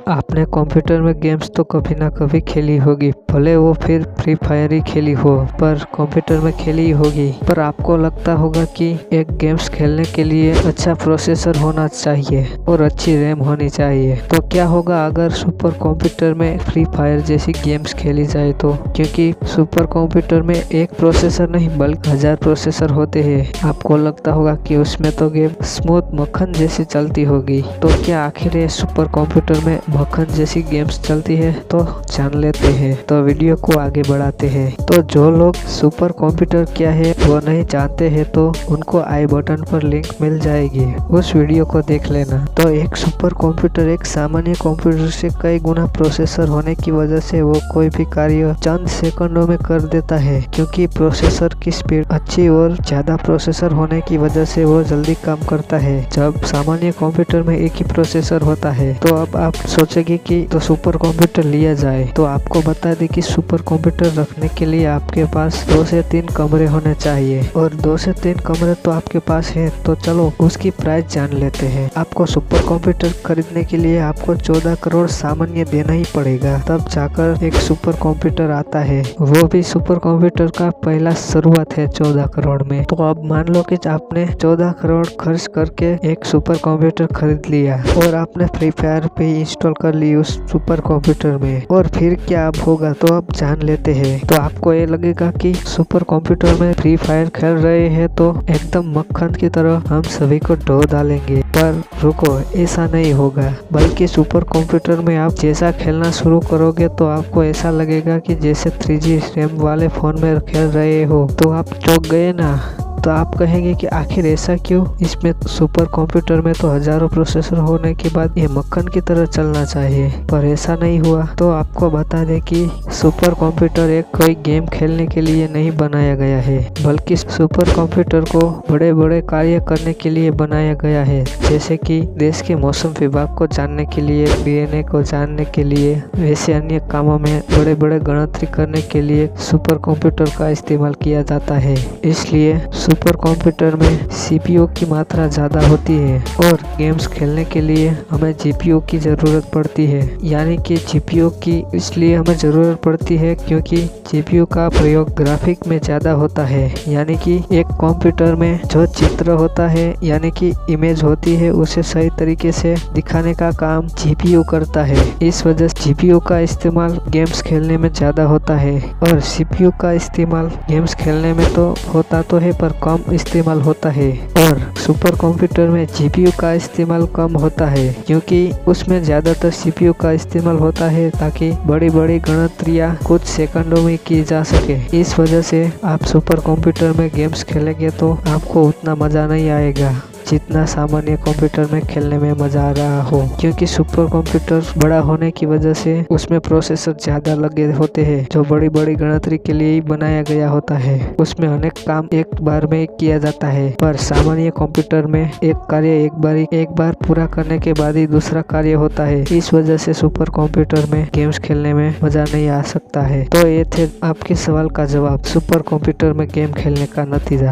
आपने कंप्यूटर में गेम्स तो कभी ना कभी खेली होगी, भले वो फिर फ्री फायर ही खेली हो, पर कंप्यूटर में खेली ही होगी। पर आपको लगता होगा कि एक गेम्स खेलने के लिए अच्छा प्रोसेसर होना चाहिए और अच्छी रैम होनी चाहिए। तो क्या होगा अगर सुपर कंप्यूटर में फ्री फायर जैसी गेम्स खेली जाए तो? क्योंकि सुपर कंप्यूटर में एक प्रोसेसर नहीं बल्कि 1000 प्रोसेसर होते हैं। आपको लगता होगा कि उसमें तो गेम स्मूथ मक्खन जैसी चलती होगी। तो क्या आखिर ये सुपर कंप्यूटर में मक्खन जैसी गेम्स चलती है? तो जान लेते हैं। तो वीडियो को आगे बढ़ाते हैं। तो जो लोग सुपर कंप्यूटर क्या है वो नहीं जानते हैं तो उनको आई बटन पर लिंक मिल जाएगी, उस वीडियो को देख लेना। तो एक सुपर कंप्यूटर एक सामान्य कंप्यूटर से कई गुना प्रोसेसर होने की वजह से वो कोई भी कार्य चंद सेकंडों में कर देता है। क्योंकि प्रोसेसर की स्पीड अच्छी और ज्यादा प्रोसेसर होने की वजह से वो जल्दी काम करता है। जब सामान्य कंप्यूटर में एक ही प्रोसेसर होता है तो अब आप सोचेंगे कि तो सुपर कंप्यूटर लिया जाए। तो आपको बता दें कि सुपर कंप्यूटर रखने के लिए आपके पास 2 से 3 कमरे होने चाहिए, और 2 से 3 कमरे तो आपके पास है। तो चलो उसकी प्राइस जान लेते हैं। आपको सुपर कंप्यूटर खरीदने के लिए आपको 14 करोड़ सामान्य देना ही पड़ेगा, तब जाकर एक सुपर कंप्यूटर आता है। वो भी सुपर कंप्यूटर का पहला शुरुआत है 14 करोड़ में। तो अब मान लो कि आपने 14 करोड़ खर्च करके एक सुपर कंप्यूटर खरीद लिया और आपने फ्री फायर पे इंस्टॉल कर ली उस सुपर कंप्यूटर में, और फिर क्या अब होगा तो अब जान लेते हैं। तो आपको ये लगेगा कि सुपर कंप्यूटर में फ्री फायर खेल रहे हैं तो एकदम मक्खन की तरह हम सभी को ढो डालेंगे। पर रुको, ऐसा नहीं होगा। बल्कि सुपर कंप्यूटर में आप जैसा खेलना शुरू करोगे तो आपको ऐसा लगेगा कि जैसे 3G रैम वाले फोन में खेल रहे हो। तो आप चौंक गए ना? तो आप कहेंगे कि आखिर ऐसा क्यों? इसमें सुपर कंप्यूटर में तो हजारों प्रोसेसर होने के बाद ये मक्खन की तरह चलना चाहिए, पर ऐसा नहीं हुआ। तो आपको बता दें कि सुपर कंप्यूटर एक कोई गेम खेलने के लिए नहीं बनाया गया है, बल्कि सुपर कंप्यूटर को बड़े बड़े कार्य करने के लिए बनाया गया है। जैसे कि देश के मौसम विभाग को जानने के लिए, DNA को जानने के लिए, वैसे अन्य कामों में बड़े बड़े गणतरी करने के लिए सुपर कंप्यूटर का इस्तेमाल किया जाता है। इसलिए सुपर कंप्यूटर में CPU की मात्रा ज़्यादा होती है और गेम्स खेलने के लिए हमें GPU की ज़रूरत पड़ती है। यानी कि GPU की इसलिए हमें ज़रूरत पड़ती है क्योंकि GPU का प्रयोग ग्राफिक में ज़्यादा होता है। यानी कि एक कंप्यूटर में जो चित्र होता है यानी कि इमेज होती है उसे सही तरीके से दिखाने का काम GPU करता है। इस वजह से GPU का इस्तेमाल गेम्स खेलने में ज़्यादा होता है, और CPU का इस्तेमाल गेम्स खेलने में तो होता तो है पर कम इस्तेमाल होता है। और सुपर कंप्यूटर में GPU का इस्तेमाल कम होता है क्योंकि उसमें ज़्यादातर CPU का इस्तेमाल होता है ताकि बड़ी बड़ी गणतरियाँ कुछ सेकंडों में की जा सके। इस वजह से आप सुपर कंप्यूटर में गेम्स खेलेंगे तो आपको उतना मज़ा नहीं आएगा जितना सामान्य कंप्यूटर में खेलने में मजा आ रहा हो। क्योंकि सुपर कंप्यूटर बड़ा होने की वजह से उसमें प्रोसेसर ज्यादा लगे होते हैं जो बड़ी बड़ी गणतरी के लिए ही बनाया गया होता है। उसमें अनेक काम एक बार में किया जाता है, पर सामान्य कंप्यूटर में एक कार्य एक बार पूरा करने के बाद ही दूसरा कार्य होता है। इस वजह से सुपर कंप्यूटर में गेम्स खेलने में मजा नहीं आ सकता है। तो ये थे आपके सवाल का जवाब, सुपर कंप्यूटर में गेम खेलने का नतीजा।